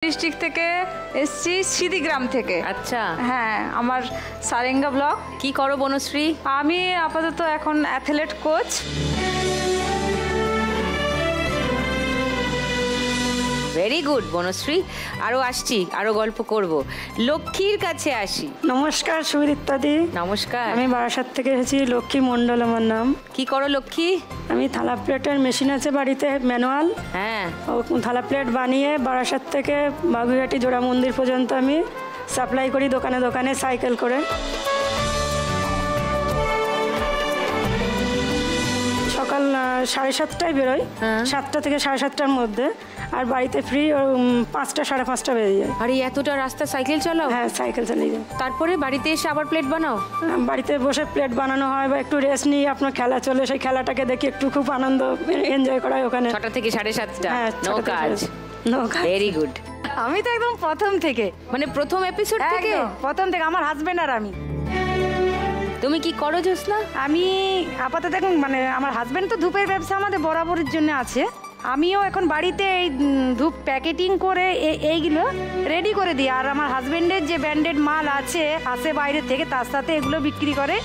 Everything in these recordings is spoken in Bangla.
ডিস্ট্রিক্ট থেকে এসছি, সিদিগ্রাম থেকে। আচ্ছা, হ্যাঁ, আমার সারেঙ্গা ব্লক। কি করো বনশ্রী? আমি আপাতত এখন athlete coach. Very good Banashree, আরো আসছি, আরো গল্প করব। লক্ষ্মীর কাছে আসি। নমস্কার সুবিদিত্যাদি। নমস্কার। আমি বারাসাত থেকে এসেছি, লক্ষ্মী মণ্ডল আমার নাম। কি করো লক্ষ্মী? আমি থালা প্লেটের মেশিন আছে বাড়িতে, ম্যানুয়াল। হ্যাঁ, থালা প্লেট বানিয়ে বারাসাত থেকে বাগুইহাটি জোড়া মন্দির পর্যন্ত আমি সাপ্লাই করি, দোকানে দোকানে সাইকেল করে। সকাল 7:30টায় বেরোই, 7টা থেকে 7:30টার মধ্যে, আর বাড়িতে ফ্রি 5টা 5:30 বেজে যায়। আরে এতটা রাস্তা সাইকেল চালাও? হ্যাঁ, সাইকেল চালিয়ে যাই। তারপরে বাড়িতে এসে আবার প্লেট বানাও? বাড়িতে বসে প্লেট বানানো হয়, বা একটু রেস্ট নিয়ে আপনার খেলা চলে, সেই খেলাটাকে দেখি, একটু খুব আনন্দ এনজয় করা হয় ওখানে। 6টা থেকে 7:30? হ্যাঁ, নো কাজ। Very good. আমি তো একদম প্রথম থেকে, মানে প্রথম এপিসোড থেকে? প্রথম থেকে। আমার হাজবেন্ড আর আমি। তুমি কি করো জোসনা? আমি আপাতত এখন মানে আমার হাজবেন্ড তো ধূপের ব্যবসা আমাদের বরাবরের জন্য আছে। আমিও এখন বাড়িতে এই ধূপ প্যাকেটিং করে এইগুলো রেডি করে দিই। আর আমার হাজবেন্ডের যে ব্র্যান্ডেড মাল আছে আসে বাইরে থেকে, তার সাথে এগুলো বিক্রি করে।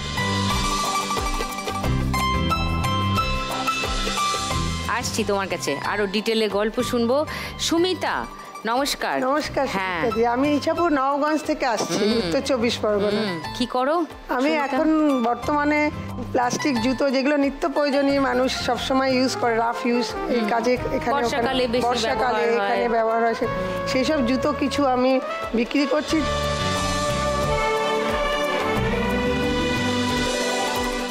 আসছি তোমার কাছে, আরো ডিটেলে গল্প শুনবো। সুমিতা, নমস্কার। নমস্কার। হ্যাঁ, আমি ইছাপুর নওগঞ্জ থেকে আসছি, উত্তর 24 পরগনা। কি করো? আমি এখন বর্তমানে প্লাস্টিক জুতো, যেগুলো নিত্য প্রয়োজনীয়, মানুষ সবসময় ইউজ করে, রাফ ইউজ এই কাজে, এখানে বর্ষাকালে এখানে ব্যবহার হয়, সেই সব জুতো কিছু আমি বিক্রি করছি।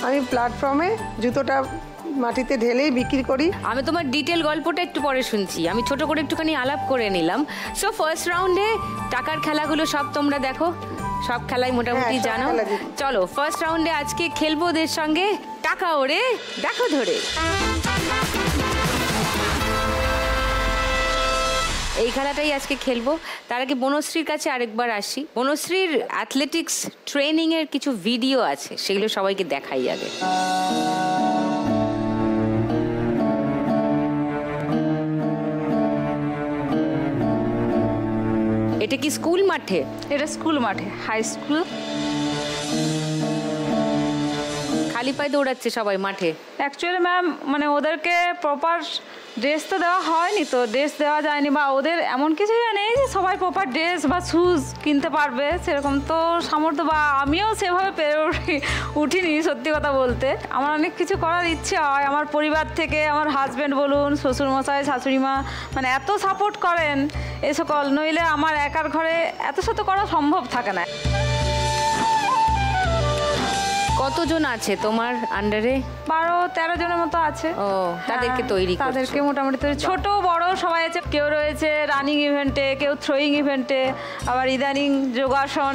আমি প্ল্যাটফর্মে জুতোটা মাটিতে ঢেলেই বিক্রি করি। আমি তোমার ডিটেল গল্পটা একটু পরে শুনছি, আমি ছোট করে একটুখানি আলাপ করে নিলাম। সো ফার্স্ট রাউন্ডে টাকার খেলাগুলো সব তোমরা দেখো, সব খেলাই মোটামুটি জানো। চলো ফার্স্ট রাউন্ডে আজকে খেলবো ওদের সঙ্গে টাকা ওরে দেখো ধরে। এই খেলাটাই আজকে খেলবো। তার আগে বনশ্রীর কাছে আরেকবার আসি। বনশ্রীর অ্যাথলেটিক্স ট্রেনিং এর কিছু ভিডিও আছে, সেগুলো সবাইকে দেখাই আগে। এটা কি স্কুল মাঠে? এটা স্কুল মাঠে, হাই স্কুল। খালি পায়ে দৌড়াচ্ছে সবাই মাঠে? অ্যাকচুয়ালি ম্যাম, মানে ওদেরকে প্রপার ড্রেস তো দেওয়া হয়নি, তো ড্রেস দেওয়া যায়নি, বা ওদের এমন কিছু নেই যে সবাই প্রপার ড্রেস বা শুজ কিনতে পারবে, সেরকম তো সামর্থ্য, বা আমিও সেভাবে পেরে উঠিনি সত্যি কথা বলতে। আমার অনেক কিছু করার ইচ্ছে হয় আমার পরিবার থেকে। আমার হাজব্যান্ড বলুন, শ্বশুরমশাই, শাশুড়ি মা, মানে এত সাপোর্ট করেন এ সকল, নইলে আমার একার ঘরে এত শত করা সম্ভব থাকে না। কতজন আছে তোমার আন্ডারে? 12-13 জনের মতো আছে। ও, তাদেরকে তৈরি করছো? তাদেরকে মোটামুটি তৈরি, ছোট বড় সবাই আছে। কেউ রয়েছে রানিং ইভেন্টে, কেউ থ্রোয়িং ইভেন্টে, আবার ইদানিং যোগাসন।